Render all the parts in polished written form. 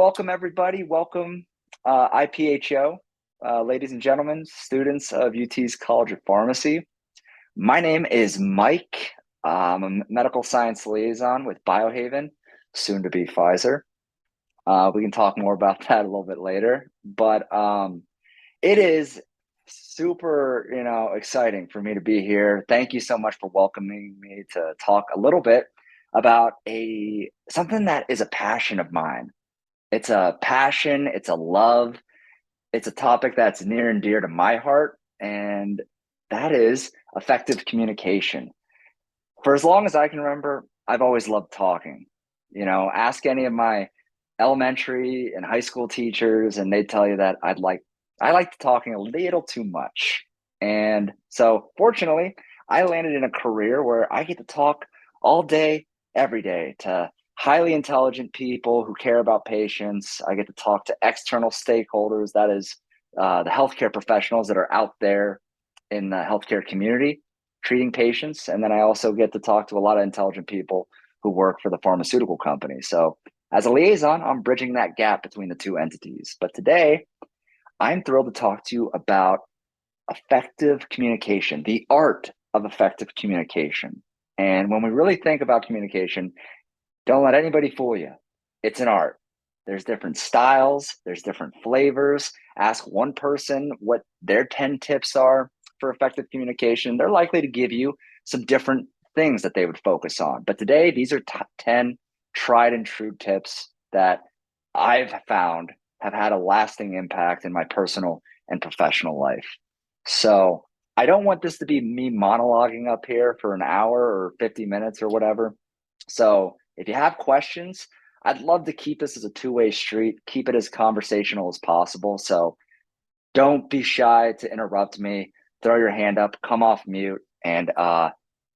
Welcome, everybody. Welcome, IPhO, ladies and gentlemen, students of UT's College of Pharmacy. My name is Mike. I'm a medical science liaison with Biohaven, soon to be Pfizer. We can talk more about that a little bit later, but it is super, exciting for me to be here. Thank you so much for welcoming me to talk a little bit about something that is a passion of mine. It's a passion, it's a love, it's a topic that's near and dear to my heart, and that is effective communication. For as long as I can remember, I've always loved talking. Ask any of my elementary and high school teachers, and they'd tell you that I like talking a little too much. And so fortunately, I landed in a career where I get to talk all day, every day to highly intelligent people who care about patients. I get to talk to external stakeholders, that is, the healthcare professionals that are out there in the healthcare community treating patients. And then I also get to talk to a lot of intelligent people who work for the pharmaceutical company. So as a liaison, I'm bridging that gap between the two entities. But today, I'm thrilled to talk to you about effective communication, the art of effective communication. And when we really think about communication, don't let anybody fool you. It's an art. There's different styles, there's different flavors. Ask one person what their 10 tips are for effective communication. They're likely to give you some different things that they would focus on. But today, these are 10 tried and true tips that I've found have had a lasting impact in my personal and professional life. So I don't want this to be me monologuing up here for an hour or 50 minutes or whatever. So if you have questions, I'd love to keep this as a two-way street, keep it as conversational as possible. So don't be shy to interrupt me, throw your hand up, come off mute, and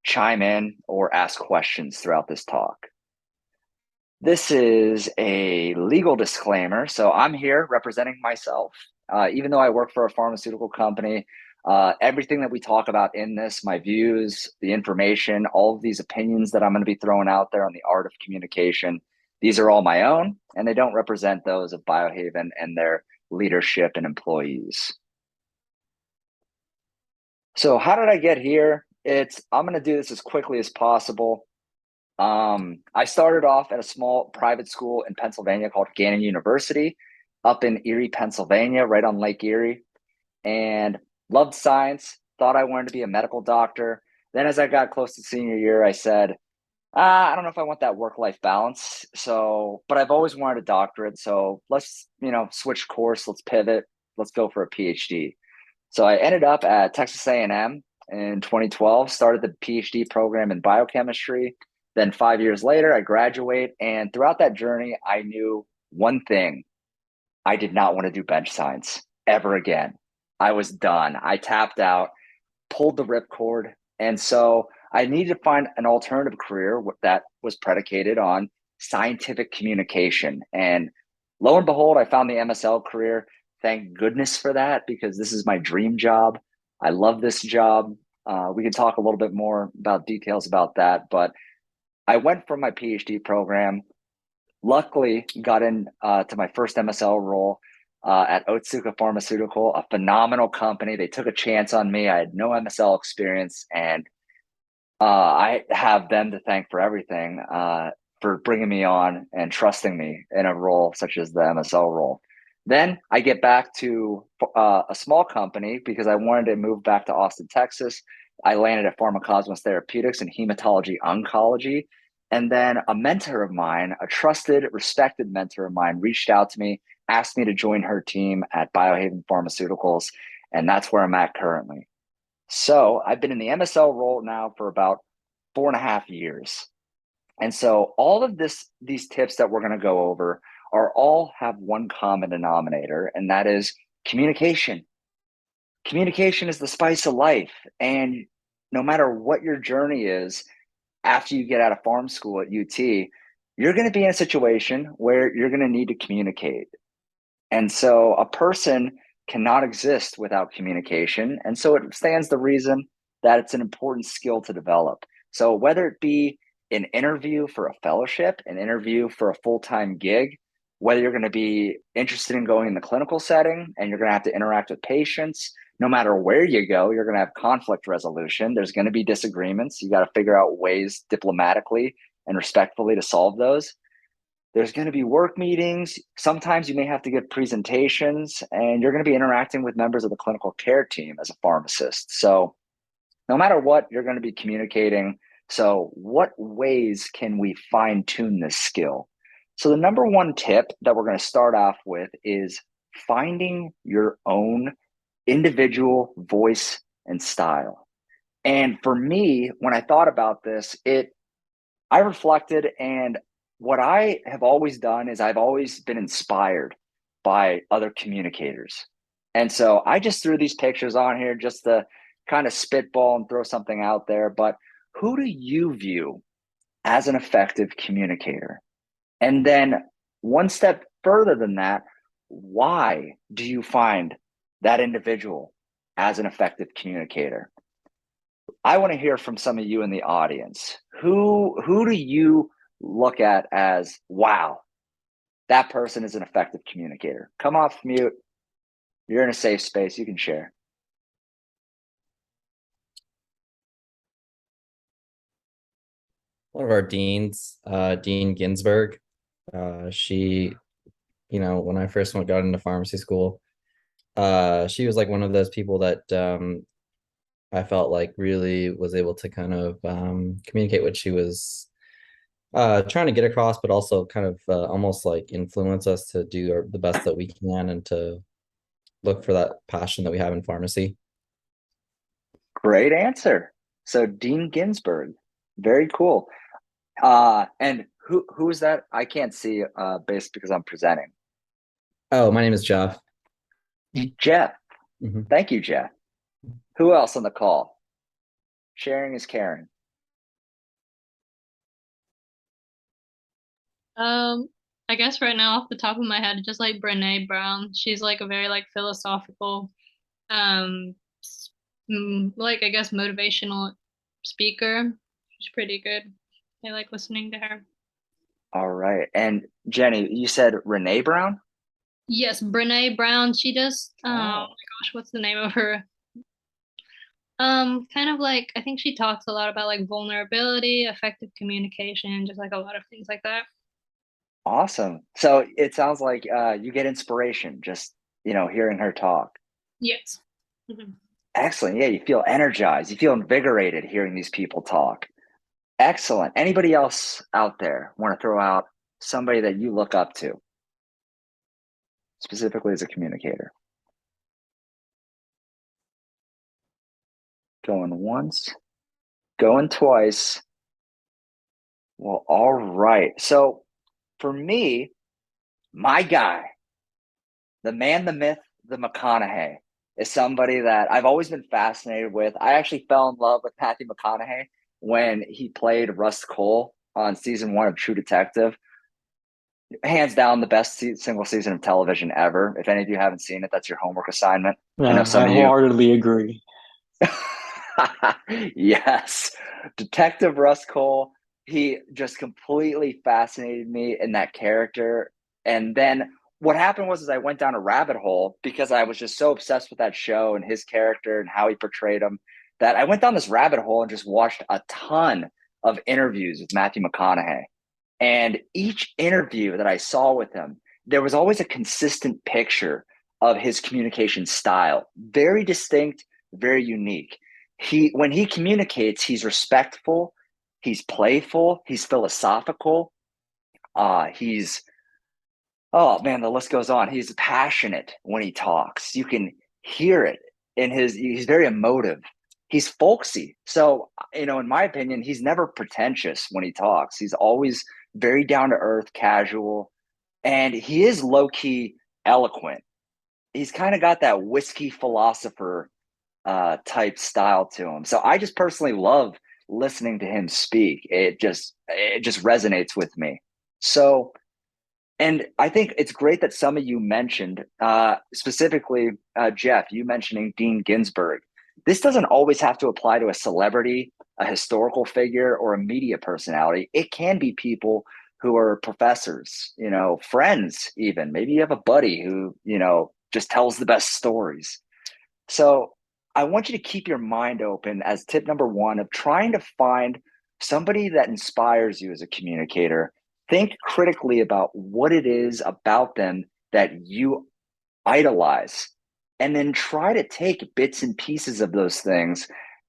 chime in or ask questions throughout this talk. This is a legal disclaimer. So I'm here representing myself. Even though I work for a pharmaceutical company, everything that we talk about in this, my views, the information, all of these opinions that I'm going to be throwing out there on the art of communication, these are all my own, and they don't represent those of Biohaven and their leadership and employees. So how did I get here? I'm going to do this as quickly as possible. I started off at a small private school in Pennsylvania called Gannon University up in Erie, Pennsylvania, right on Lake Erie, and loved science, thought I wanted to be a medical doctor. Then as I got close to senior year, I said, I don't know if I want that work-life balance. But I've always wanted a doctorate. So let's, switch course, let's pivot, let's go for a PhD. So I ended up at Texas A&M in 2012, started the PhD program in biochemistry. Then 5 years later, I graduate. And throughout that journey, I knew one thing. I did not want to do bench science ever again. I was done. I tapped out, pulled the ripcord. And so I needed to find an alternative career that was predicated on scientific communication. And lo and behold, I found the MSL career. Thank goodness for that, because this is my dream job. I love this job. We can talk a little bit more about details about that. But I went from my PhD program, luckily got in to my first MSL role at UTCOP Pharmaceutical, a phenomenal company. They took a chance on me. I had no MSL experience, and I have them to thank for everything, for bringing me on and trusting me in a role such as the MSL role. Then I get back to a small company because I wanted to move back to Austin, Texas. I landed at Pharmacosmos Therapeutics in hematology oncology. And then a mentor of mine, a trusted, respected mentor of mine, reached out to me, asked me to join her team at Biohaven Pharmaceuticals. And that's where I'm at currently. So I've been in the MSL role now for about 4.5 years. And so all of these tips that we're going to go over all have one common denominator, and that is communication. Communication is the spice of life. And no matter what your journey is, after you get out of pharm school at UT, you're going to be in a situation where you're going to need to communicate. And so a person cannot exist without communication. And so it stands to reason that it's an important skill to develop. So whether it be an interview for a fellowship, an interview for a full-time gig, whether you're going to be interested in going in the clinical setting and you're going to have to interact with patients. No matter where you go, you're going to have conflict resolution. There's going to be disagreements. You got to figure out ways diplomatically and respectfully to solve those. There's going to be work meetings. Sometimes you may have to give presentations, and you're going to be interacting with members of the clinical care team as a pharmacist. So no matter what, you're going to be communicating. So what ways can we fine tune this skill? So the number one tip that we're going to start off with is finding your own individual voice and style. And for me, when I thought about this, I reflected, and what I have always done is I've always been inspired by other communicators. And so I just threw these pictures on here just to kind of spitball and throw something out there. But who do you view as an effective communicator? And then one step further than that, why do you find that individual as an effective communicator? I want to hear from some of you in the audience. Who do you look at as, wow, that person is an effective communicator? Come off mute. You're in a safe space. You can share. One of our deans, Dean Ginsburg. She, when I first got into pharmacy school, she was like one of those people that I felt like really was able to kind of communicate what she was trying to get across, but also kind of almost like influence us to do the best that we can and to look for that passion that we have in pharmacy. Great answer. So Dean Ginsburg, very cool. And who is that? I can't see based because I'm presenting. Oh, my name is Jeff. Jeff. Mhm. Thank you, Jeff. Who else on the call? Sharing is caring. Um, I guess right now off the top of my head, just like Brene Brown. She's like a very like philosophical, um, like I guess motivational speaker. She's pretty good. I like listening to her. All right. And Jenny, you said Renee Brown? Yes, Brene Brown. She does. Oh my Oh, gosh, what's the name of her? Kind of like I think she talks a lot about like vulnerability, effective communication, just like a lot of things like that. awesome. So it sounds like you get inspiration just, hearing her talk. Yes. Mhm. Excellent. Yeah, you feel energized. You feel invigorated hearing these people talk. Excellent. Anybody else out there want to throw out somebody that you look up to, specifically as a communicator? Going once, going twice. Well, all right. So for me, my guy, the man, the myth, the McConaughey, is somebody that I've always been fascinated with. I actually fell in love with Matthew McConaughey when he played Russ Cole on season one of True Detective. Hands down, the best single season of television ever. If any of you haven't seen it, that's your homework assignment. I know I some of you. wholeheartedly agree. Yes. Detective Russ Cole, he just completely fascinated me in that character. And then what happened was is I went down a rabbit hole because I was just so obsessed with that show and his character and how he portrayed him that I went down this rabbit hole and just watched a ton of interviews with Matthew McConaughey. And each interview that I saw with him, there was always a consistent picture of his communication style, very distinct, very unique. When he communicates, he's respectful, he's playful, he's philosophical, he's oh man, the list goes on. He's passionate when he talks. You can hear it he's very emotive. He's folksy. So, in my opinion, he's never pretentious when he talks. He's always very down to earth, casual, and he is low key eloquent. He's kind of got that whiskey philosopher type style to him. So I just personally love listening to him speak. It just resonates with me. So and I think it's great that some of you mentioned, specifically, Jeff, you mentioning Dean Ginsburg. This doesn't always have to apply to a celebrity, a historical figure, or a media personality. It can be people who are professors, friends even. Maybe you have a buddy who, just tells the best stories. So I want you to keep your mind open as tip number one of trying to find somebody that inspires you as a communicator. Think critically about what it is about them that you idolize, and then try to take bits and pieces of those things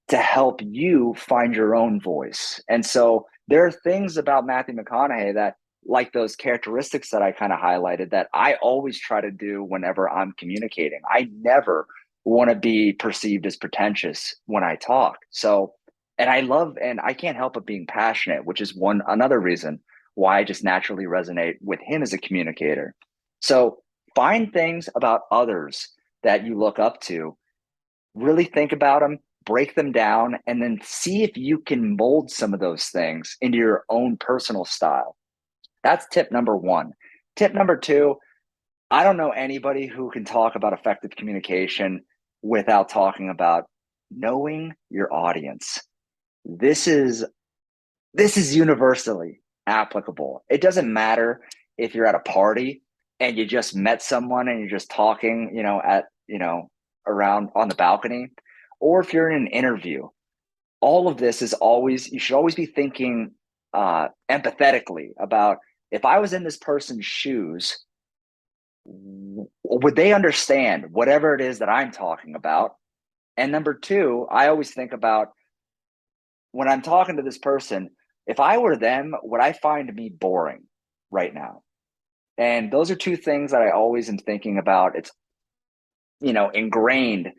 to help you find your own voice. And so there are things about Matthew McConaughey that, like those characteristics that I kind of highlighted, that I always try to do whenever I'm communicating. I never want to be perceived as pretentious when I talk. So, and I can't help but being passionate, which is another reason why I just naturally resonate with him as a communicator. So find things about others that you look up to, really think about them, break them down, and then see if you can mold some of those things into your own personal style. That's tip number one. Tip number two, I don't know anybody who can talk about effective communication without talking about knowing your audience. This is universally applicable. It doesn't matter if you're at a party and you just met someone and you're just talking, around on the balcony, or if you're in an interview. All of this is always, you should always be thinking empathetically about, if I was in this person's shoes, would they understand whatever it is that I'm talking about? And number two, I always think about, when I'm talking to this person, if I were them, would I find me boring right now? And those are two things that I always am thinking about. It's, ingrained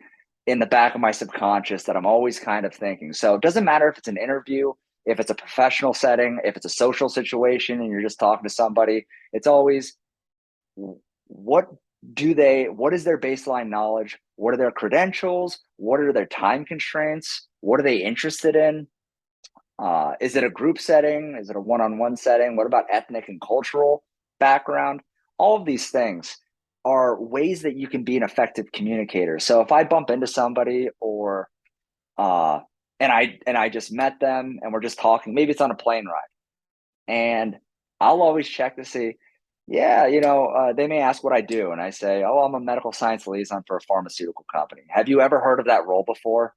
in the back of my subconscious that I'm always kind of thinking. So it doesn't matter if it's an interview, if it's a professional setting, if it's a social situation and you're just talking to somebody, it's always, what is their baseline knowledge? What are their credentials? What are their time constraints? What are they interested in? Is it a group setting? Is it a one-on-one setting? What about ethnic and cultural background? All of these things are ways that you can be an effective communicator. So if I bump into somebody, or and I just met them and we're just talking, maybe it's on a plane ride, and I'll always check to see, they may ask what I do, and I say, oh, I'm a medical science liaison for a pharmaceutical company. Have you ever heard of that role before?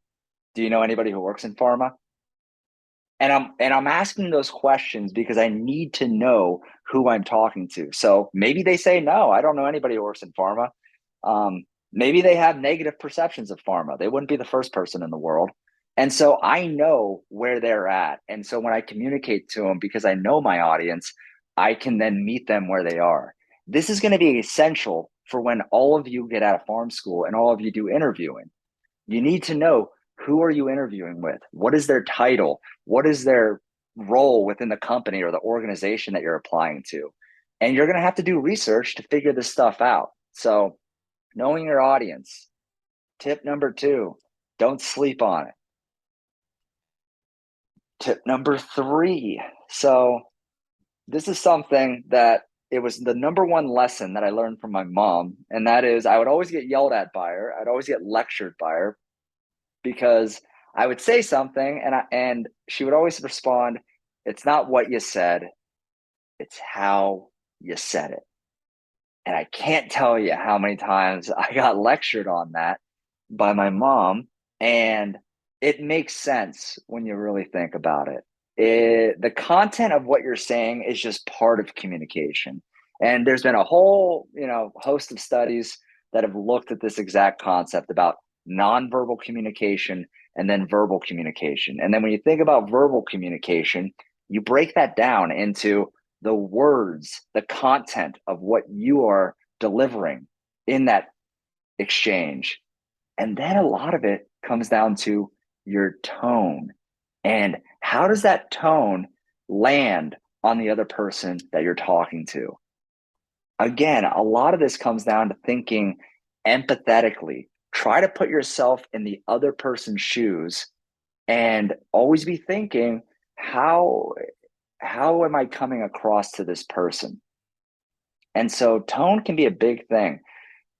Do you know anybody who works in pharma? And I'm asking those questions because I need to know who I'm talking to. So maybe they say, no, I don't know anybody who works in pharma. Maybe they have negative perceptions of pharma. They wouldn't be the first person in the world. And so I know where they're at. And so when I communicate to them, because I know my audience, I can then meet them where they are. This is going to be essential for when all of you get out of pharm school and all of you do interviewing. You need to know, who are you interviewing with? What is their title? What is their role within the company or the organization that you're applying to? And you're going to have to do research to figure this stuff out. So knowing your audience. Tip number two, don't sleep on it. Tip number three. So this is something that it was the number one lesson that I learned from my mom. And that is, I would always get yelled at by her. I'd always get lectured by her, because I would say something and she would always respond, it's not what you said, it's how you said it. And I can't tell you how many times I got lectured on that by my mom. And it makes sense when you really think about it. The content of what you're saying is just part of communication. And there's been a whole, host of studies that have looked at this exact concept about nonverbal communication and then verbal communication. And then when you think about verbal communication, you break that down into the words, the content of what you are delivering in that exchange. And then a lot of it comes down to your tone. And how does that tone land on the other person that you're talking to? Again, a lot of this comes down to thinking empathetically. Try to put yourself in the other person's shoes and always be thinking, how am I coming across to this person? And so tone can be a big thing.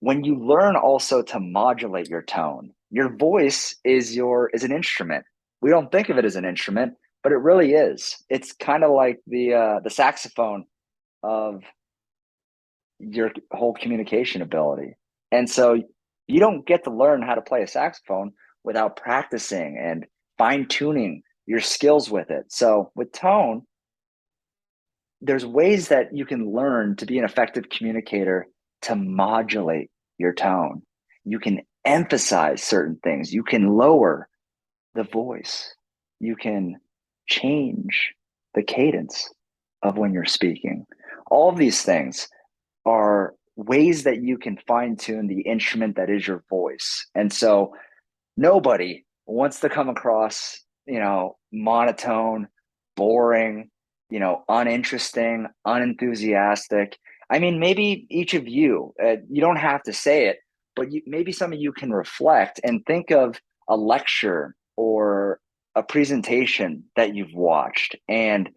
When you learn also to modulate your tone, your voice is an instrument. We don't think of it as an instrument, but it really is. It's kind of like the saxophone of your whole communication ability. And so you don't get to learn how to play a saxophone without practicing and fine tuning your skills with it. So with tone, there's ways that you can learn to be an effective communicator to modulate your tone. You can emphasize certain things. You can lower the voice. You can change the cadence of when you're speaking. All of these things are ways that you can fine tune the instrument that is your voice. And so nobody wants to come across, monotone, boring, uninteresting, unenthusiastic. I mean, maybe each of you, you don't have to say it, but maybe some of you can reflect and think of a lecture or a presentation that you've watched. And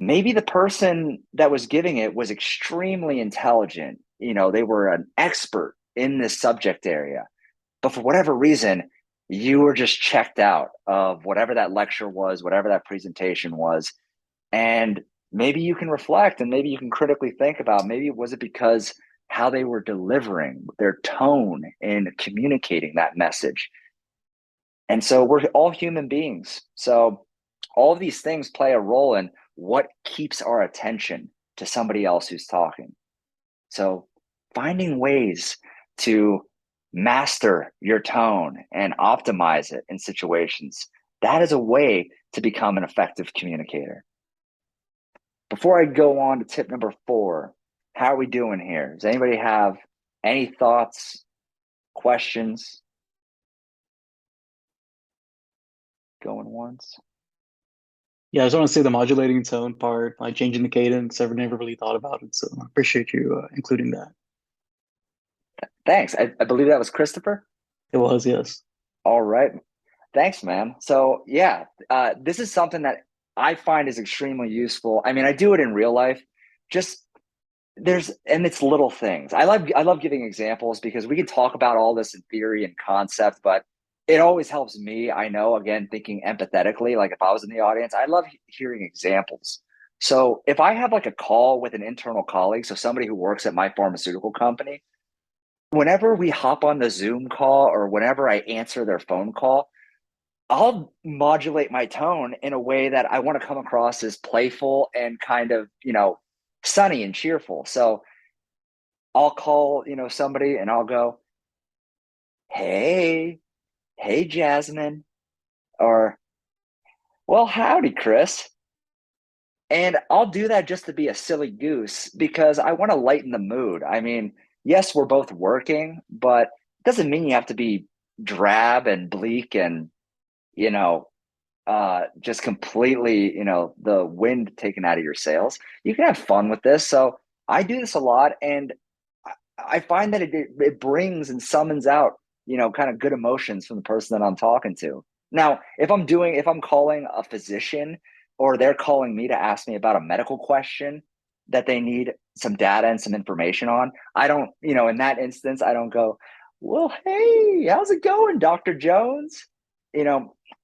maybe the person that was giving it was extremely intelligent. They were an expert in this subject area. But for whatever reason, you were just checked out of whatever that lecture was, whatever that presentation was. And maybe you can reflect and maybe you can critically think about, maybe was it because how they were delivering their tone in communicating that message. And so we're all human beings. So all of these things play a role in what keeps our attention to somebody else who's talking. So finding ways to master your tone and optimize it in situations, that is a way to become an effective communicator. Before I go on to tip number 4, how are we doing here? Does anybody have any thoughts, questions? Going once? Yeah, I just want to say the modulating tone part, like changing the cadence. I've never really thought about it, so I appreciate you including that. Thanks. I believe that was Christopher. It was, yes. All right. Thanks, man. So yeah, this is something that I find is extremely useful. I mean, I do it in real life. Just and it's little things. I love giving examples because we can talk about all this in theory and concept, but it always helps me. I know, again, thinking empathetically, like if I was in the audience, I love hearing examples. So if I have like a call with an internal colleague, so somebody who works at my pharmaceutical company, whenever we hop on the Zoom call or whenever I answer their phone call, I'll modulate my tone in a way that I want to come across as playful and kind of, sunny and cheerful. So I'll call, somebody and I'll go, hey, Jasmine, or, well, howdy, Chris. And I'll do that just to be a silly goose because I want to lighten the mood. I mean, yes, we're both working, but it doesn't mean you have to be drab and bleak and, just completely, the wind taken out of your sails. You can have fun with this. So I do this a lot, and I find that it brings and summons out, kind of good emotions from the person that I'm talking to. Now, if I'm calling a physician or they're calling me to ask me about a medical question that they need some data and some information on, I don't, in that instance, I don't go, well, hey, how's it going, Dr. Jones?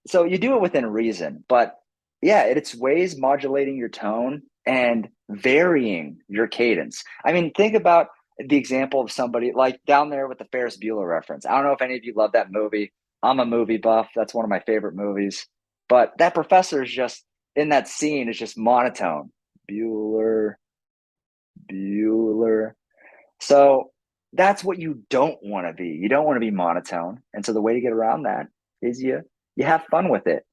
So you do it within reason, but yeah, it's ways modulating your tone and varying your cadence. I mean, think about the example of somebody like down there with the Ferris Bueller reference. I don't know if any of you love that movie. I'm a movie buff. That's one of my favorite movies. But that professor is just in that scene is just monotone. Bueller. So that's what you don't want to be. You don't want to be monotone. And so the way to get around that is you have fun with it.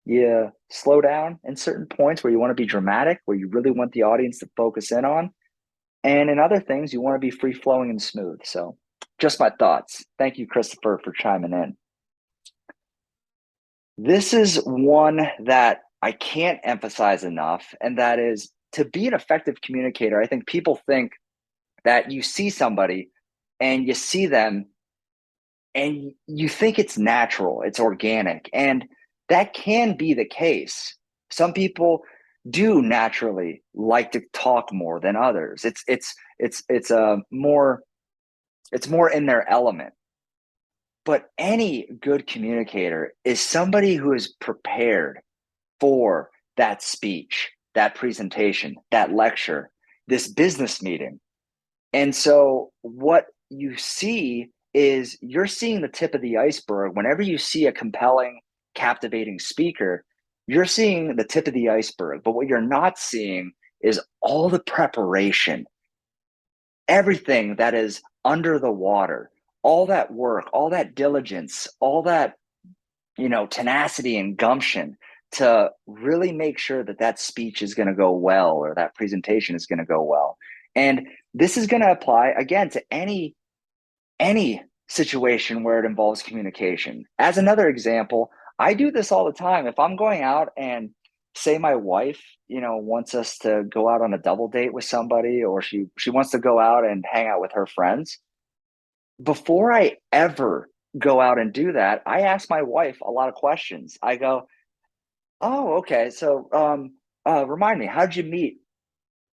You slow down in certain points where you want to be dramatic, where you really want the audience to focus in on. And in other things, you want to be free flowing and smooth. So just my thoughts. Thank you, Christopher, for chiming in. This is one that I can't emphasize enough, and that is to be an effective communicator. I think people think that you see somebody and you see them and you think it's natural, it's organic, and that can be the case. Some people do naturally like to talk more than others. It's more in their element. But any good communicator is somebody who is prepared for that speech, that presentation, that lecture. this business meeting. And so what you see is you're seeing the tip of the iceberg. Whenever you see a compelling, captivating speaker, you're seeing the tip of the iceberg. But what you're not seeing is all the preparation, everything that is under the water, all that work, all that diligence, all that, tenacity and gumption to really make sure that that speech is going to go well or that presentation is going to go well. And this is going to apply again to any situation where it involves communication. As another example, I do this all the time. If I'm going out and say my wife, wants us to go out on a double date with somebody, or she wants to go out and hang out with her friends, before I ever go out and do that, I ask my wife a lot of questions. I go, "Oh, okay. So, remind me, how'd you meet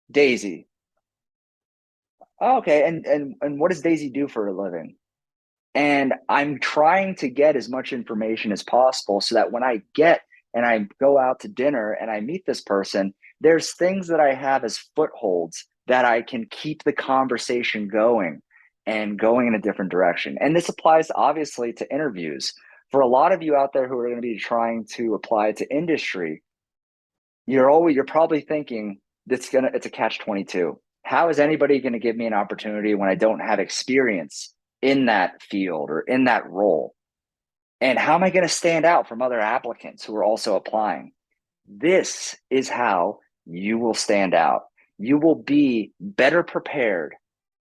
Daisy?" "Oh, okay. And what does Daisy do for a living?" And I'm trying to get as much information as possible so that when I get and I go out to dinner and I meet this person, there's things that I have as footholds that I can keep the conversation going and going in a different direction. And this applies obviously to interviews. For a lot of you out there who are going to be trying to apply it to industry, you're probably thinking it's a catch-22. How is anybody going to give me an opportunity when I don't have experience in that field or in that role? And how am I going to stand out from other applicants who are also applying? This is how you will stand out. You will be better prepared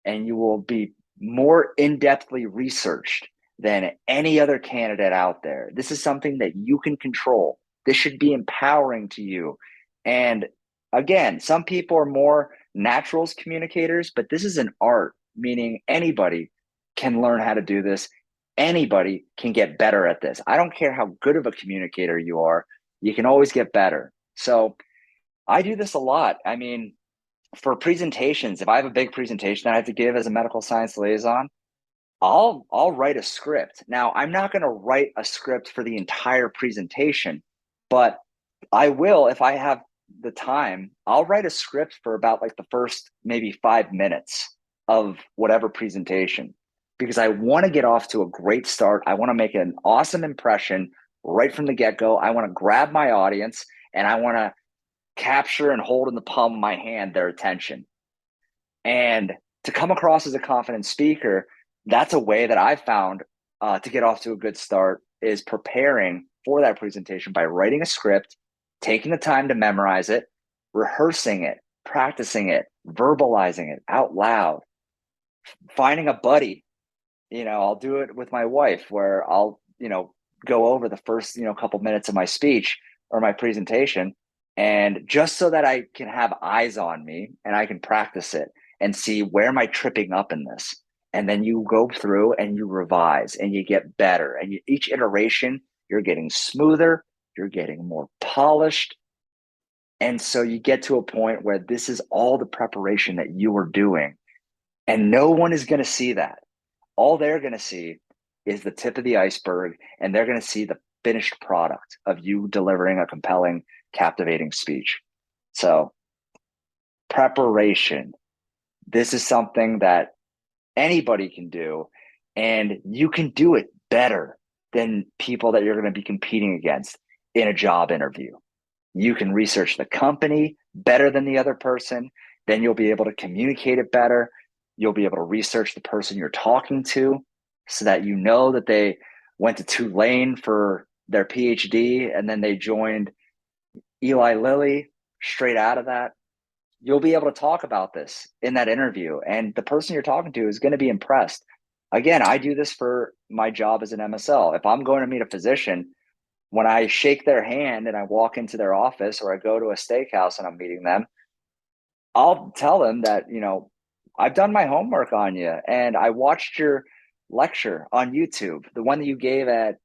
and you will be more in-depthly researched than any other candidate out there. This is something that you can control. This should be empowering to you. And again, some people are more naturals communicators, but this is an art, meaning anybody can learn how to do this. Anybody can get better at this. I don't care how good of a communicator you are, you can always get better. So I do this a lot. I mean, for presentations, if I have a big presentation that I have to give as a medical science liaison, I'll write a script. Now, I'm not going to write a script for the entire presentation, but I will, if I have the time, I'll write a script for about like the first maybe 5 minutes of whatever presentation, because I want to get off to a great start. I want to make an awesome impression right from the get-go. I want to grab my audience and I want to capture and hold in the palm of my hand their attention. And to come across as a confident speaker, that's a way that I've found to get off to a good start, is preparing for that presentation by writing a script, taking the time to memorize it, rehearsing it, practicing it, verbalizing it out loud, finding a buddy. I'll do it with my wife where I'll, go over the first, couple minutes of my speech or my presentation, and just so that I can have eyes on me and I can practice it and see where am I tripping up in this. And then you go through and you revise and you get better. And each iteration, you're getting smoother, you're getting more polished. And so you get to a point where this is all the preparation that you are doing. And no one is going to see that. All they're going to see is the tip of the iceberg, and they're going to see the finished product of you delivering a compelling, captivating speech. So preparation, this is something that anybody can do, and you can do it better than people that you're going to be competing against in a job interview. You can research the company better than the other person. Then you'll be able to communicate it better. You'll be able to research the person you're talking to so that you know that they went to Tulane for their PhD and then they joined Eli Lilly straight out of that. You'll be able to talk about this in that interview, and the person you're talking to is going to be impressed. Again, I do this for my job as an MSL. If I'm going to meet a physician, when I shake their hand and I walk into their office or I go to a steakhouse and I'm meeting them, I'll tell them that, I've done my homework on you and I watched your lecture on YouTube, the one that you gave at,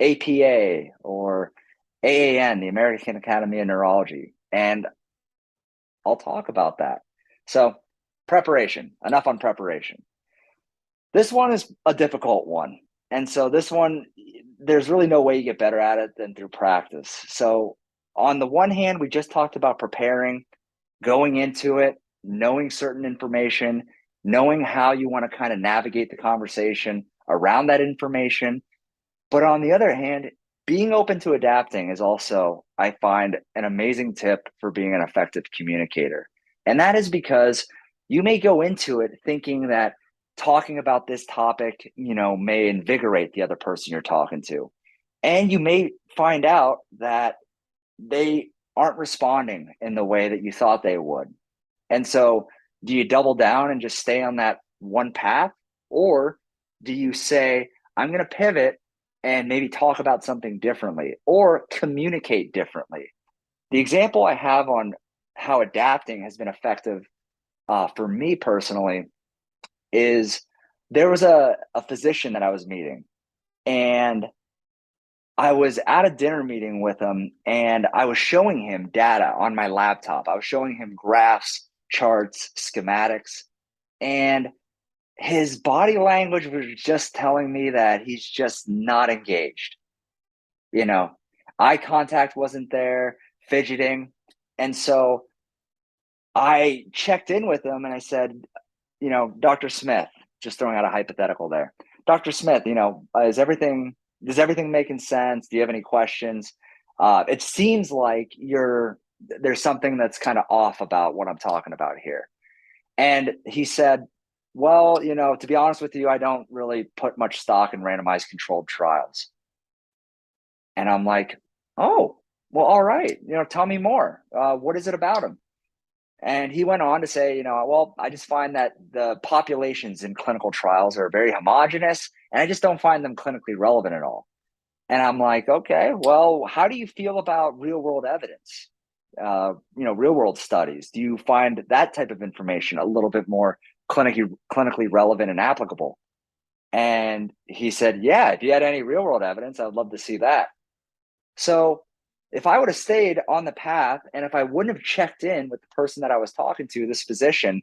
APA or AAN, the American Academy of Neurology. And I'll talk about that. So preparation, enough on preparation. This one is a difficult one. And so this one, there's really no way you get better at it than through practice. So on the one hand, we just talked about preparing. going into it, knowing certain information, knowing how you want to kind of navigate the conversation around that information. But on the other hand, being open to adapting is also, I find, an amazing tip for being an effective communicator. And that is because you may go into it thinking that talking about this topic, may invigorate the other person you're talking to. And you may find out that they aren't responding in the way that you thought they would. And so, do you double down and just stay on that one path? Or do you say, I'm going to pivot and maybe talk about something differently or communicate differently? The example I have on how adapting has been effective for me personally is there was a physician that I was meeting, and I was at a dinner meeting with him, and I was showing him data on my laptop. I was showing him graphs, charts, schematics, and his body language was just telling me that he's just not engaged. Eye contact wasn't there, fidgeting. And so I checked in with him and I said, Dr. Smith, just throwing out a hypothetical there. Dr. Smith, does everything making sense? Do you have any questions? It seems like there's something that's kind of off about what I'm talking about here. And he said, well, to be honest with you, I don't really put much stock in randomized controlled trials. And I'm like, oh, well, all right. Tell me more. What is it about them? And he went on to say, well, I just find that the populations in clinical trials are very homogenous, and I just don't find them clinically relevant at all. And I'm like, okay, well, how do you feel about real world evidence? Real world studies. Do you find that type of information a little bit more clinically relevant and applicable? And he said, yeah, if you had any real world evidence, I would love to see that. So if I would have stayed on the path, and if I wouldn't have checked in with the person that I was talking to, this physician,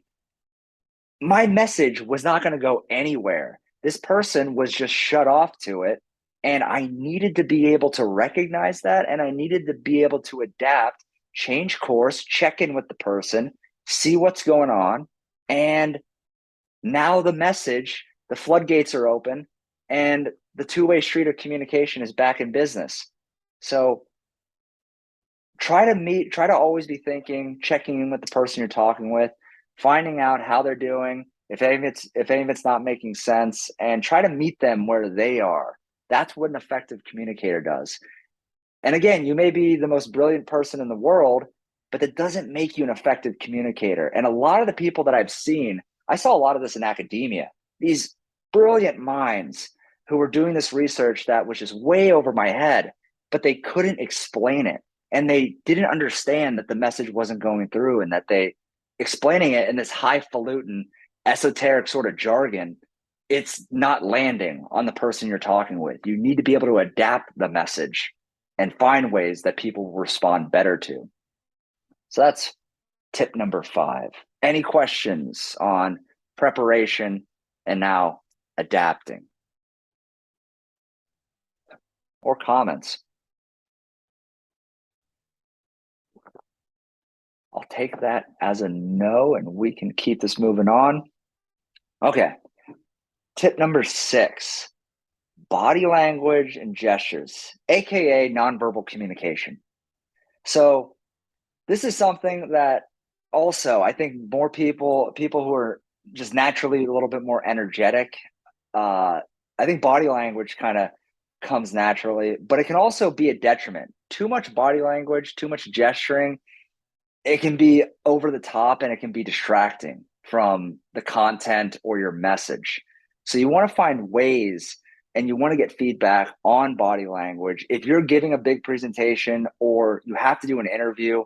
my message was not going to go anywhere. This person was just shut off to it. And I needed to be able to recognize that. And I needed to be able to adapt, change course, check in with the person, see what's going on. And now the floodgates are open, and the two-way street of communication is back in business. So try to always be thinking, checking in with the person you're talking with, finding out how they're doing, if any of it's not making sense, and try to meet them where they are. That's what an effective communicator does. And again, you may be the most brilliant person in the world, but that doesn't make you an effective communicator. And a lot of the people that I've seen, I saw a lot of this in academia, these brilliant minds who were doing this research that was just way over my head, but they couldn't explain it. And they didn't understand that the message wasn't going through, and that they explaining it in this highfalutin, esoteric sort of jargon, it's not landing on the person you're talking with. You need to be able to adapt the message and find ways that people will respond better to. So that's tip number 5. Any questions on preparation and now adapting? Or comments? I'll take that as a no, and we can keep this moving on. Okay. Tip number 6, body language and gestures, AKA nonverbal communication. So this is something that also I think more people who are just naturally a little bit more energetic, I think body language kind of comes naturally, but it can also be a detriment. Too much body language, too much gesturing, it can be over the top, and it can be distracting from the content or your message. So you want to find ways, and you want to get feedback on body language. If you're giving a big presentation or you have to do an interview,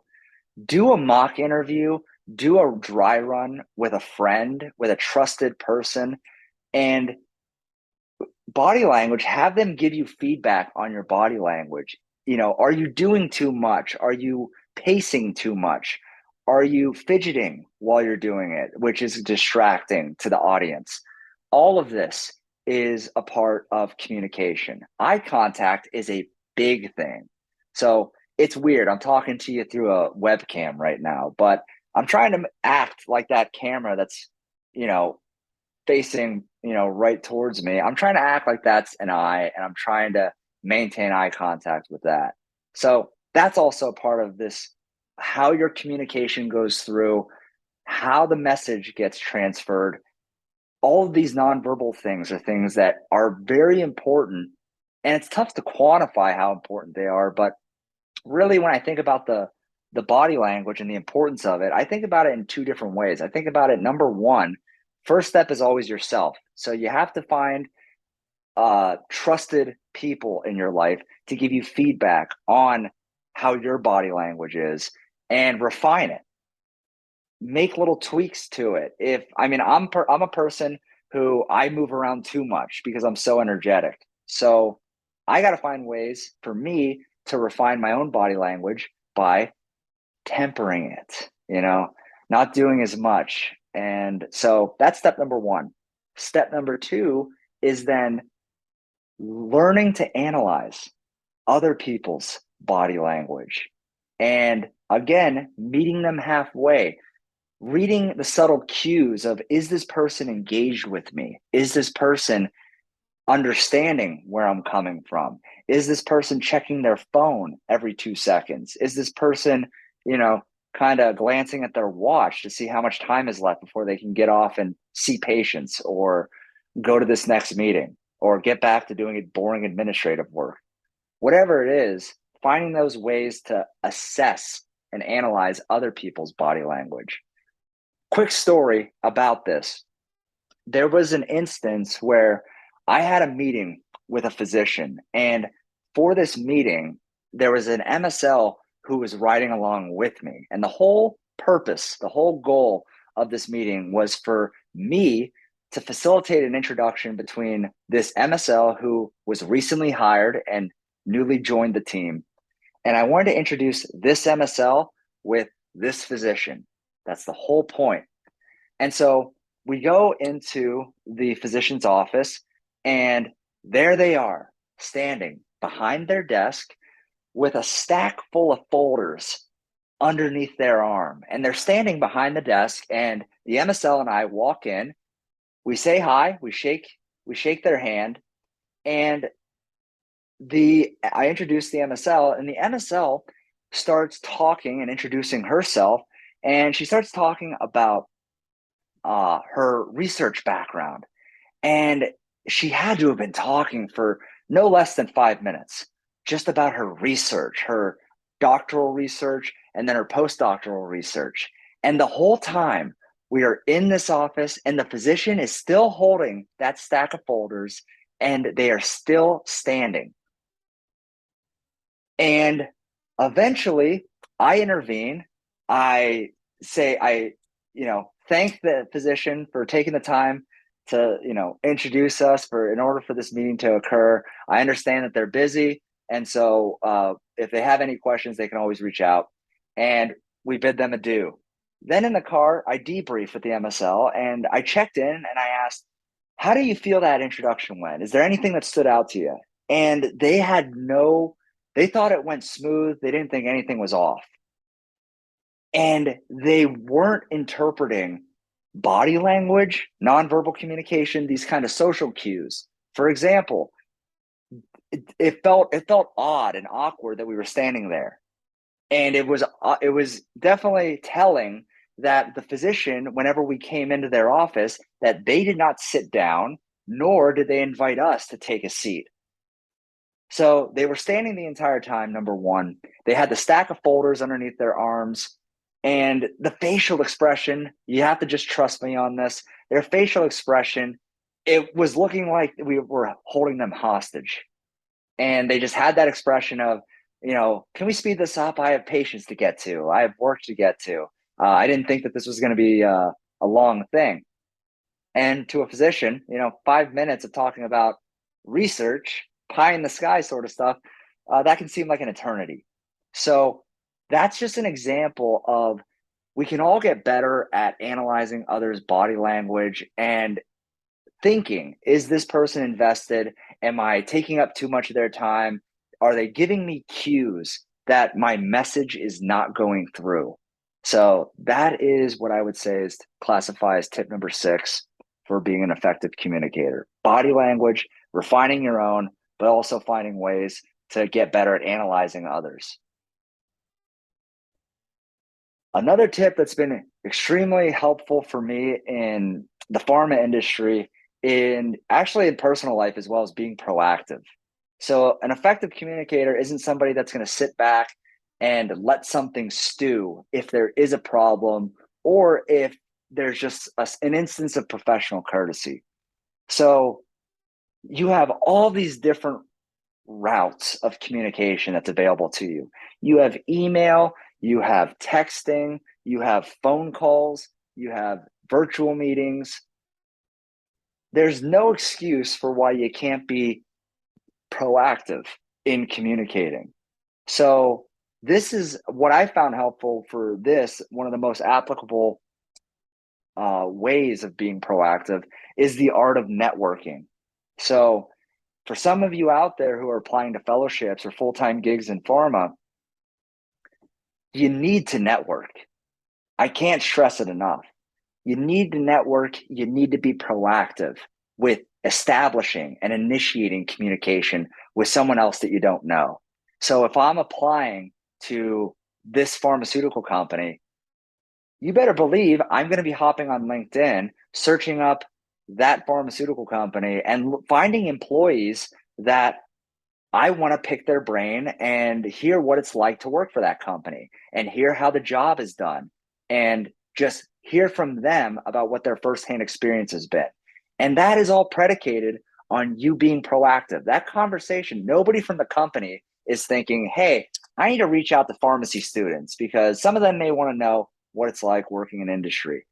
do a mock interview, do a dry run with a friend, with a trusted person, and body language, have them give you feedback on your body language. Are you doing too much? Are you pacing too much? Are you fidgeting while you're doing it, which is distracting to the audience? All of this is a part of communication. Eye contact is a big thing. So it's weird. I'm talking to you through a webcam right now, but I'm trying to act like that camera that's, you know, facing, right towards me. I'm trying to act like that's an eye, and I'm trying to maintain eye contact with that. So that's also part of this, how your communication goes through, how the message gets transferred. All of these nonverbal things are things that are very important, and it's tough to quantify how important they are. But really, when I think about the body language and the importance of it, I think about it in two different ways. I think about it, number one, first step is always yourself. So you have to find trusted people in your life to give you feedback on how your body language is, and refine it. Make little tweaks to it. I'm a person who I move around too much because I'm so energetic. So I got to find ways for me to refine my own body language by tempering it, not doing as much. And so that's step number one. Step number two is then learning to analyze other people's body language. And again, meeting them halfway, reading the subtle cues of, is this person engaged with me? Is this person understanding where I'm coming from? Is this person checking their phone every 2 seconds? Is this person, kind of glancing at their watch to see how much time is left before they can get off and see patients, or go to this next meeting, or get back to doing boring administrative work? Whatever it is, finding those ways to assess and analyze other people's body language. Quick story about this. There was an instance where I had a meeting with a physician, and for this meeting, there was an MSL who was riding along with me. And the whole purpose, the whole goal of this meeting was for me to facilitate an introduction between this MSL who was recently hired and newly joined the team. And I wanted to introduce this MSL with this physician. That's the whole point. And so we go into the physician's office, and there they are, standing behind their desk with a stack full of folders underneath their arm. And they're standing behind the desk, and the MSL and I walk in. We say hi, we shake their hand, and I introduce the MSL, and the MSL starts talking and introducing herself, and she starts talking about her research background. And she had to have been talking for no less than 5 minutes just about her research, her doctoral research, and then her postdoctoral research. And the whole time we are in this office, and the physician is still holding that stack of folders, and they are still standing. And eventually I intervene. I say, thank the physician for taking the time to, introduce us in order for this meeting to occur. I understand that they're busy. And so if they have any questions, they can always reach out. And we bid them adieu. Then in the car, I debriefed with the MSL, and I checked in and I asked, how do you feel that introduction went? Is there anything that stood out to you? And they thought it went smooth. They didn't think anything was off. And they weren't interpreting body language, nonverbal communication, these kind of social cues. For example, it felt odd and awkward that we were standing there. And it was definitely telling that the physician, whenever we came into their office, that they did not sit down, nor did they invite us to take a seat. So they were standing the entire time, number one. They had the stack of folders underneath their arms. And the facial expression, you have to just trust me on this. Their facial expression, it was looking like we were holding them hostage. And they just had that expression of, can we speed this up? I have patients to get to. I have work to get to. I didn't think that this was going to be a long thing. And to a physician, 5 minutes of talking about research, pie in the sky sort of stuff, that can seem like an eternity. So that's just an example of, we can all get better at analyzing others' body language and thinking, is this person invested? Am I taking up too much of their time? Are they giving me cues that my message is not going through? So that is what I would say is classify as tip number 6 for being an effective communicator. Body language, refining your own, but also finding ways to get better at analyzing others. Another tip that's been extremely helpful for me in the pharma industry, in actually in personal life as well, as being proactive. So an effective communicator isn't somebody that's going to sit back and let something stew if there is a problem or if there's just an instance of professional courtesy. So you have all these different routes of communication that's available to you. You have email, you have texting, you have phone calls, you have virtual meetings. There's no excuse for why you can't be proactive in communicating. So this is what I found helpful for this. One of the most applicable ways of being proactive is the art of networking. So for some of you out there who are applying to fellowships or full-time gigs in pharma, you need to network. I can't stress it enough. You need to network. You need to be proactive with establishing and initiating communication with someone else that you don't know. So if I'm applying to this pharmaceutical company, you better believe I'm going to be hopping on LinkedIn, searching up that pharmaceutical company and finding employees that I want to pick their brain and hear what it's like to work for that company and hear how the job is done and just hear from them about what their firsthand experience has been. And that is all predicated on you being proactive. That conversation, nobody from the company is thinking, hey, I need to reach out to pharmacy students because some of them may want to know what it's like working in industry.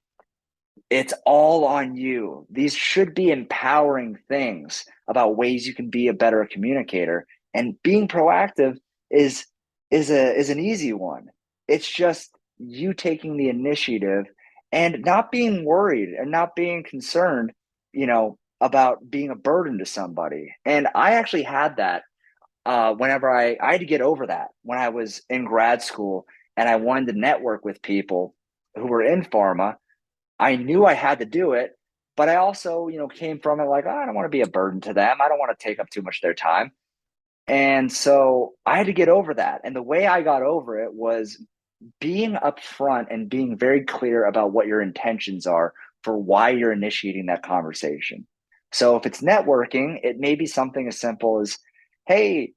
It's all on you. These should be empowering things about ways you can be a better communicator. And being proactive is an easy one. It's just you taking the initiative and not being worried and not being concerned, about being a burden to somebody. And I actually had that whenever I had to get over that when I was in grad school and I wanted to network with people who were in pharma. I knew I had to do it, but I also, came from it like, oh, I don't want to be a burden to them. I don't want to take up too much of their time. And so I had to get over that. And the way I got over it was being upfront and being very clear about what your intentions are for why you're initiating that conversation. So if it's networking, it may be something as simple as, hey,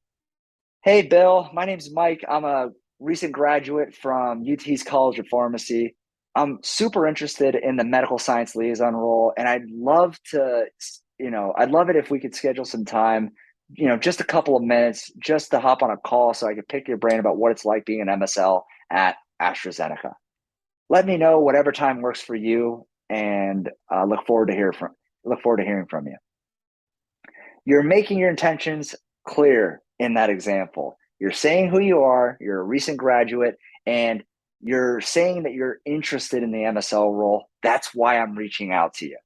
Bill, my name's Mike. I'm a recent graduate from UT's College of Pharmacy. I'm super interested in the medical science liaison role, and I'd love to, I'd love it if we could schedule some time, just a couple of minutes, just to hop on a call so I could pick your brain about what it's like being an MSL at AstraZeneca. Let me know whatever time works for you, and look forward to hearing from you. You're making your intentions clear in that example. You're saying who you are, you're a recent graduate, and you're saying that you're interested in the MSL role. That's why I'm reaching out to you.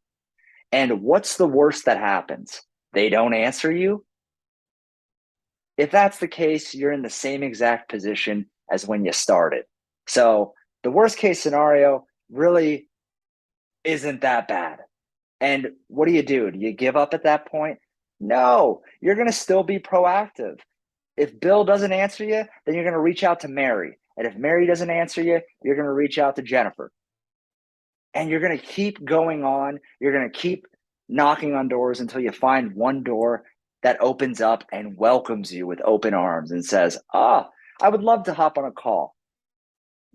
And what's the worst that happens? They don't answer you. If that's the case, you're in the same exact position as when you started. So the worst case scenario really isn't that bad. And what do? Do you give up at that point? No, you're going to still be proactive. If Bill doesn't answer you, then you're going to reach out to Mary. And if Mary doesn't answer you, you're going to reach out to Jennifer. And you're going to keep going on. You're going to keep knocking on doors until you find one door that opens up and welcomes you with open arms and says, I would love to hop on a call.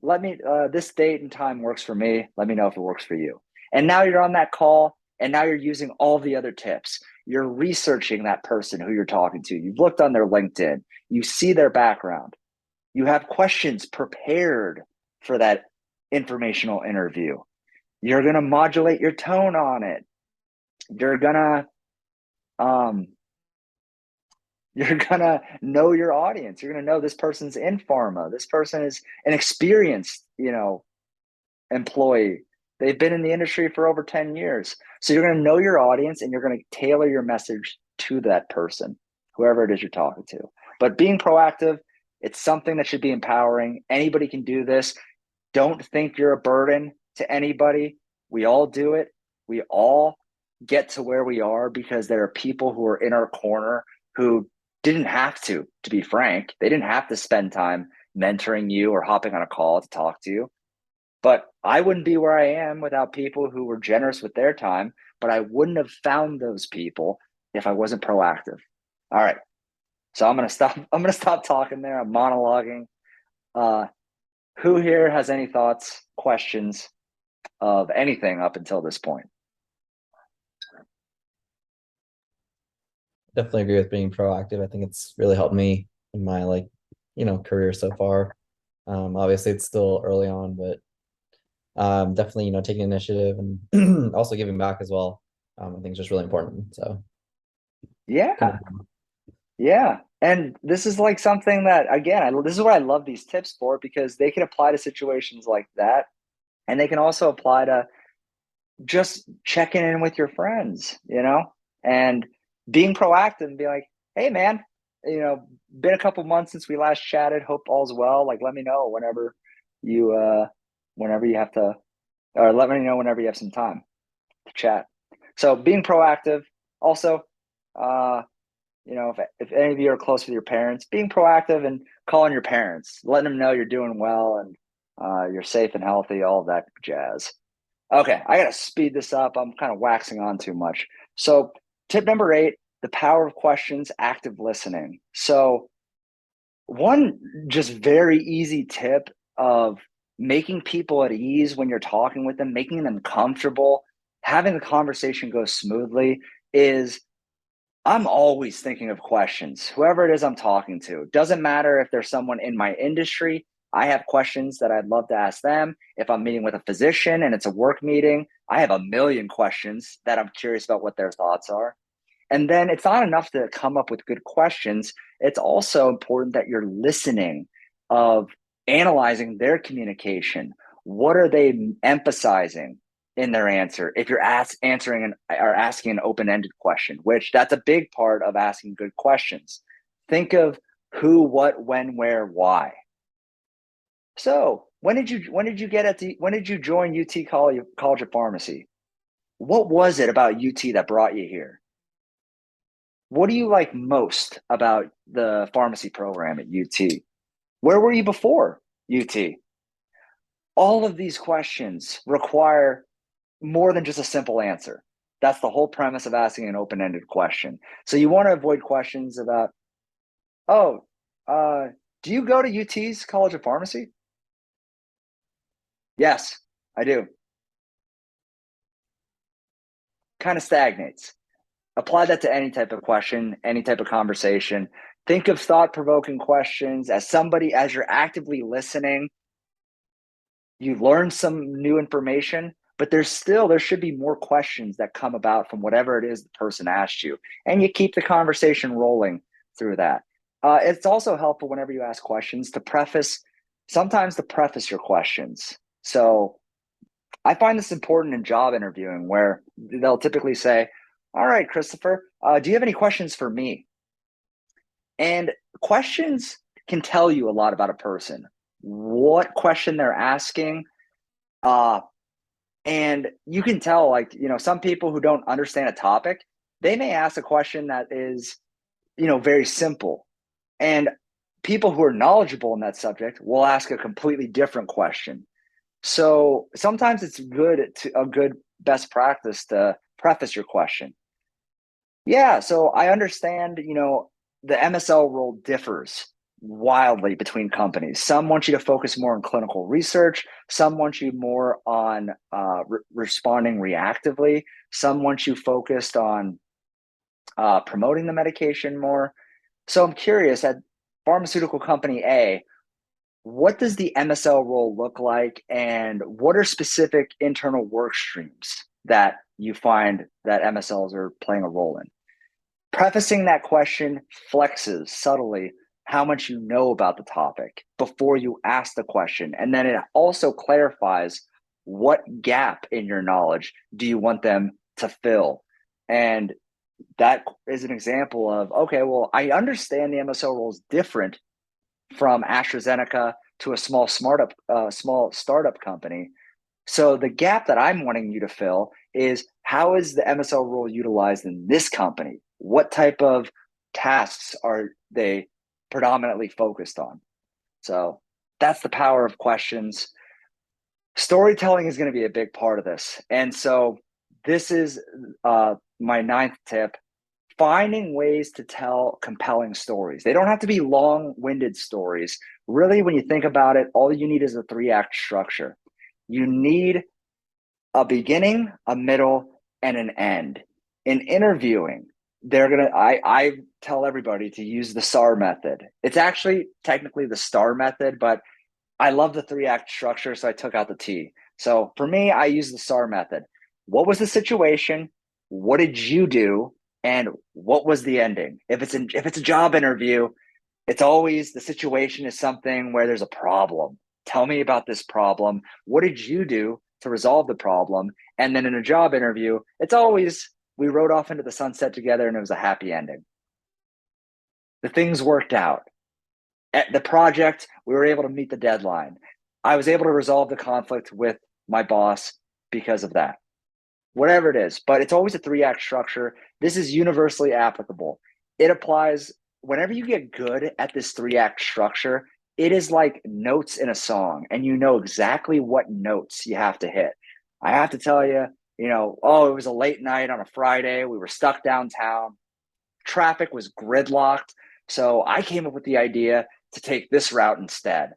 Let me, this date and time works for me. Let me know if it works for you. And now you're on that call, and now you're using all the other tips. You're researching that person who you're talking to. You've looked on their LinkedIn. You see their background. You have questions prepared for that informational interview. You're going to modulate your tone on it. You're going to know your audience. You're going to know this person's in pharma. This person is an experienced, employee. They've been in the industry for over 10 years. So you're going to know your audience and you're going to tailor your message to that person, whoever it is you're talking to. But being proactive, it's something that should be empowering. Anybody can do this. Don't think you're a burden to anybody. We all do it. We all get to where we are because there are people who are in our corner who didn't have to be frank. They didn't have to spend time mentoring you or hopping on a call to talk to you. But I wouldn't be where I am without people who were generous with their time, but I wouldn't have found those people if I wasn't proactive. All right. So I'm gonna stop talking there. I'm monologuing. Who here has any thoughts, questions of anything up until this point? Definitely agree with being proactive. I think it's really helped me in my career so far. Obviously it's still early on, but definitely, taking initiative and also giving back as well. I think it's just really important. So Yeah. Yeah. And this is like something that, again, this is what I love these tips for, because they can apply to situations like that. And they can also apply to just checking in with your friends, and being proactive and be like, hey, man, been a couple months since we last chatted. Hope all's well. Like, let me know whenever you have to, or let me know whenever you have some time to chat. So being proactive. Also, if any of you are close with your parents, being proactive and calling your parents, letting them know you're doing well and you're safe and healthy, all of that jazz. Okay, I gotta speed this up. I'm kind of waxing on too much. So tip number 8, the power of questions, active listening. So one just very easy tip of making people at ease when you're talking with them, making them comfortable, having the conversation go smoothly is I'm always thinking of questions. Whoever it is I'm talking to, doesn't matter if there's someone in my industry. I have questions that I'd love to ask them. If I'm meeting with a physician and it's a work meeting, I have a million questions that I'm curious about what their thoughts are. And then it's not enough to come up with good questions. It's also important that you're listening, of analyzing their communication. What are they emphasizing in their answer? If you're asking an open-ended question, which that's a big part of asking good questions. Think of who, what, when, where, why. So when did you join UT College of Pharmacy? What was it about UT that brought you here? What do you like most about the pharmacy program at UT? Where were you before UT? All of these questions require more than just a simple answer. That's the whole premise of asking an open-ended question. So you want to avoid questions about, do you go to UT's College of Pharmacy? Yes, I do. Kind of stagnates. Apply that to any type of question, any type of conversation. Think of thought-provoking questions. As you're actively listening, you learn some new information, but there should be more questions that come about from whatever it is the person asked you. And you keep the conversation rolling through that. It's also helpful whenever you ask questions to preface your questions. So I find this important in job interviewing, where they'll typically say, all right, Christopher, do you have any questions for me? And questions can tell you a lot about a person, what question they're asking. And you can tell, some people who don't understand a topic, they may ask a question that is, very simple. And people who are knowledgeable in that subject will ask a completely different question. So sometimes it's a good best practice to preface your question. Yeah, so I understand, the MSL role differs wildly between companies. Some want you to focus more on clinical research. Some want you more on responding reactively. Some want you focused on promoting the medication more. So I'm curious, at pharmaceutical company A, what does the MSL role look like, and what are specific internal work streams that you find that MSLs are playing a role in? Prefacing that question flexes subtly how much you know about the topic before you ask the question. And then it also clarifies what gap in your knowledge do you want them to fill. And that is an example of, okay, well, I understand the MSL role is different from AstraZeneca, to a small startup company. So the gap that I'm wanting you to fill is, how is the MSL role utilized in this company? What type of tasks are they predominantly focused on? So that's the power of questions. Storytelling is going to be a big part of this. And so this is my 9th tip: finding ways to tell compelling stories. They don't have to be long-winded stories. Really, when you think about it, all you need is a 3-act structure. You need a beginning, a middle, and an end. In interviewing, I tell everybody to use the STAR method. It's actually technically the STAR method, but I love the 3-act structure, so I took out the T. So for me, I use the STAR method. What was the situation? What did you do? And what was the ending? If it's a job interview, it's always, the situation is something where there's a problem. Tell me about this problem. What did you do to resolve the problem? And then in a job interview, it's always, we rode off into the sunset together and it was a happy ending. The things worked out. At the project, we were able to meet the deadline. I was able to resolve the conflict with my boss because of that. Whatever it is, but it's always a 3-act structure. This is universally applicable. It applies whenever you get good at this 3-act structure. It is like notes in a song, and you know exactly what notes you have to hit. I have to tell you, it was a late night on a Friday. We were stuck downtown. Traffic was gridlocked. So I came up with the idea to take this route instead.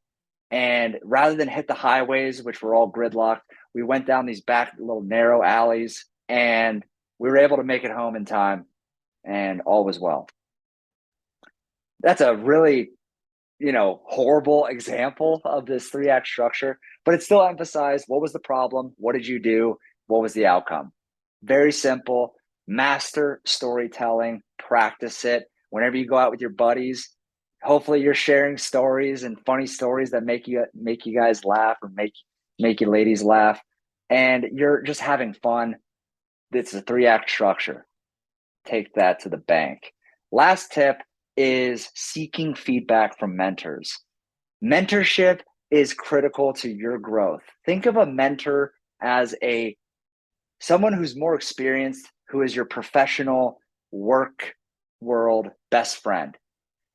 And rather than hit the highways, which were all gridlocked, we went down these back little narrow alleys, and we were able to make it home in time, and all was well. That's a really, horrible example of this 3-act structure, but it still emphasized, what was the problem? What did you do? What was the outcome? Very simple. Master storytelling, practice it. Whenever you go out with your buddies, hopefully you're sharing stories and funny stories that make you guys laugh, or make you ladies laugh, and you're just having fun. It's a 3-act structure. Take that to the bank. Last tip is seeking feedback from mentors. Mentorship is critical to your growth. Think of a mentor as someone who's more experienced, who is your professional work world best friend.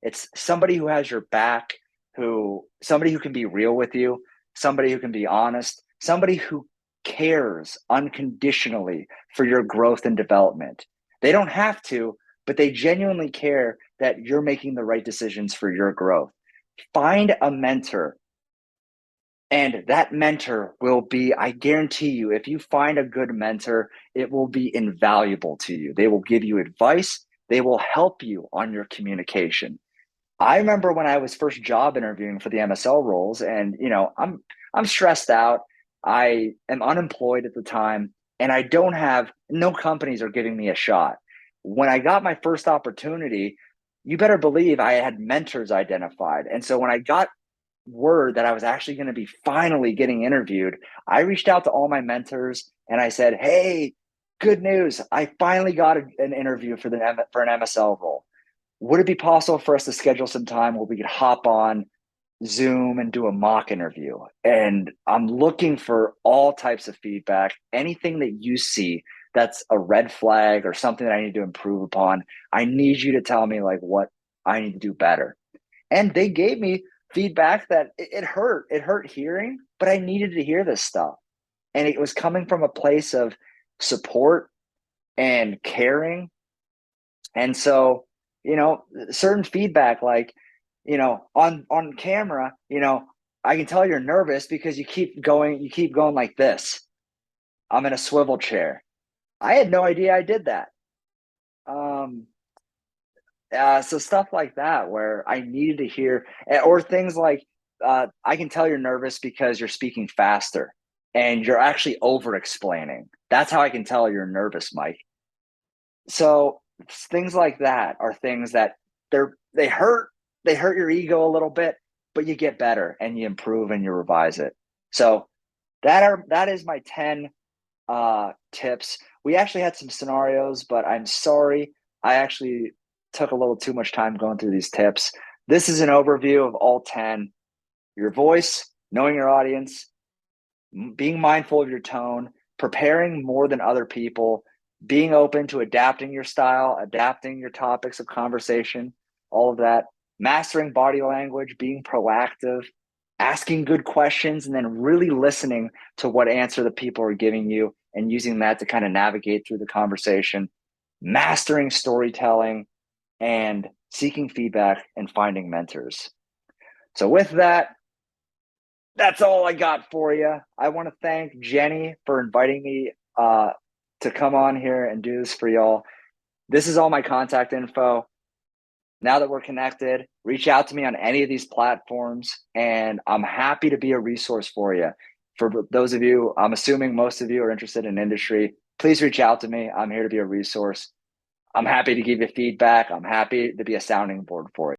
It's somebody who has your back, somebody who can be real with you, somebody who can be honest, somebody who cares unconditionally for your growth and development. They don't have to, but they genuinely care that you're making the right decisions for your growth. Find a mentor, and that mentor will be, I guarantee you, if you find a good mentor, it will be invaluable to you. They will give you advice. They will help you on your communication. I remember when I was first job interviewing for the MSL roles, and I'm stressed out. I am unemployed at the time, and no companies are giving me a shot. When I got my first opportunity, you better believe I had mentors identified. And so when I got word that I was actually going to be finally getting interviewed, I reached out to all my mentors and I said, "Hey, good news. I finally got an interview for an MSL role. Would it be possible for us to schedule some time where we could hop on Zoom and do a mock interview?" And I'm looking for all types of feedback. Anything that you see that's a red flag or something that I need to improve upon, I need you to tell me what I need to do better. And they gave me feedback that it hurt. It hurt hearing, but I needed to hear this stuff. And it was coming from a place of support and caring. And so, certain feedback, on camera, I can tell you're nervous because you keep going like this. I'm in a swivel chair. I had no idea I did that. So stuff like that, where I needed to hear, or things like, I can tell you're nervous because you're speaking faster and you're actually over explaining. That's how I can tell you're nervous, Mike. So things like that are things that they hurt your ego a little bit, but you get better and you improve and you revise it. So that is my 10 tips. We actually had some scenarios, but I'm sorry, I actually took a little too much time going through these tips. This is an overview of all 10. your voice, knowing your audience, being mindful of your tone, preparing more than other people, being open to adapting your style, adapting your topics of conversation, all of that, mastering body language, being proactive, asking good questions, and then really listening to what answer the people are giving you and using that to kind of navigate through the conversation, mastering storytelling, and seeking feedback and finding mentors. So with that, that's all I got for you. I want to thank Jenny for inviting me to come on here and do this for y'all. This is all my contact info. Now that we're connected, reach out to me on any of these platforms, and I'm happy to be a resource for you. For those of you, I'm assuming most of you are interested in industry, please reach out to me. I'm here to be a resource. I'm happy to give you feedback. I'm happy to be a sounding board for you.